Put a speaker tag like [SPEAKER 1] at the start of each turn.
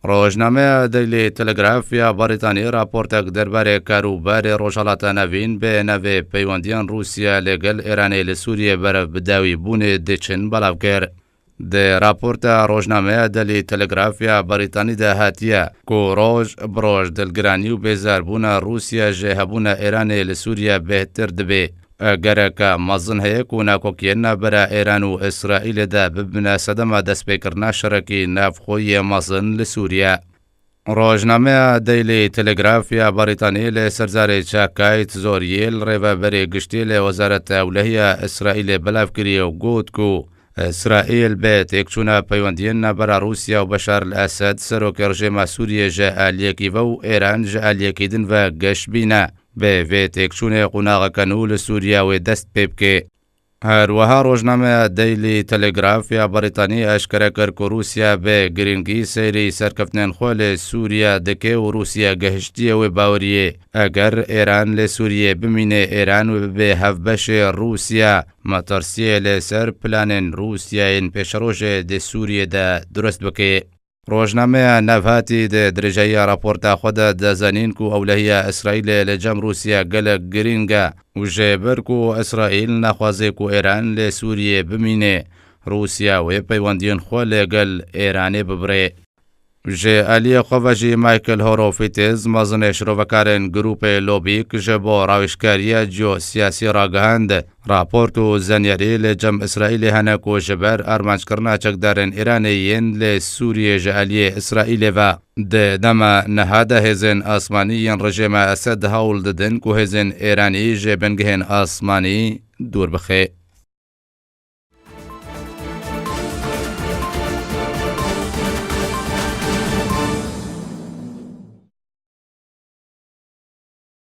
[SPEAKER 1] ڕۆژنامەیە دەیلی تەلگراف یا بەریتانی راپۆرتێک دەربارەی کاروبارێ ڕۆژهەڵاتە نەڤین بە نەوێ پەیوەندیان رووسیا لەگەڵ ئێرانەی لە سووریە بەرەو بداوی بوونێ دەچن بەڵاو کرد. دە راپۆرتە ڕۆژنامەیە دەلی تەلگراف یا بەریتانیدا هاتیە کو ڕۆژ بڕۆژ دڵگرانی و بێزاربوونە رووسیا ژێ هەبوونە ئێرانێ لە سووریا بێتر دەبێ ئەگەرەکە مەزن هەیە و ناکۆکیێنە بەرە ئێران و ئیسرائیلێدا ببنە سەدەما دەستپێکردنا شەڕێکی نافخۆیە مەزن لە سووریا. ڕۆژنامەیە دەیلی تەلگراف یا بەریتانی لە سەرزارێ چاکایت زۆریێل ڕێڤەبەرێ گشتی لە وەزارەتە ئەولەهیە ئیسرائیلێ بەلاوکریە و گوت و ئیسرائیل بێت تێکچوونە پەیوەندیێنە بەرە رووسیا و بەشار ئەسەد سەرۆکە ڕژێمە سووریە ژە ئالیەکی بە و ئێران ژە ئالیەکی دن بە گەشت بینە بێ vê têkçûnê qûnaxekan û li Sûriya wê dest pê bike. هەروەها ڕۆژنامەیە دەیلی تەلگراف یا بەریتانی ئەشکەرە کرد و رووسیا بێ گرنگی سەیری سەرکەوتنێن خۆ لێ سووریا دەکێ و رووسیا گەهشتیە وێ باوەریە ئەگەر ئێران لێ سووریە بمینێ ئێران و ببێ هەفبەشێ رووسیا مەتەرسیە لێسەر پلانên رووسیایên پێشەڕۆژێ دێ سووریەدا دروست بکێ. ڕۆژنامەیە نەڤهاتی دە درێژەیە راپۆرتا خۆدا دەزانین و ئەولەهیە ئیسرائیلێ لە جەم رووسیا گەلک گرینگە و ژێبەرک و ئیسرائیل ناخوازێک و ئێران لێ سووریە بمینێ رووسیا وێ پەیوەندیان خۆ لەگەل ئێرانێ ببڕێ. ژێ ئەلیە خۆڤەژی مایکل هۆرۆفیتز مەزنێ شرۆڤەکارên گروپê لۆبیک ji bo rawişkariya geosiyasî ragihand راپۆرت و زەنیاری لە جەم ئیسرائیلê hene ku ji ber armanckirina çekdarên Îranê yên lê Sûriyê ji aliyê Îsraîlê ve di dema nehada hêzên asmanî yên rejêma Esed hewl didin ku hêzên Îranî ji bingehên asmanî dûr bixe.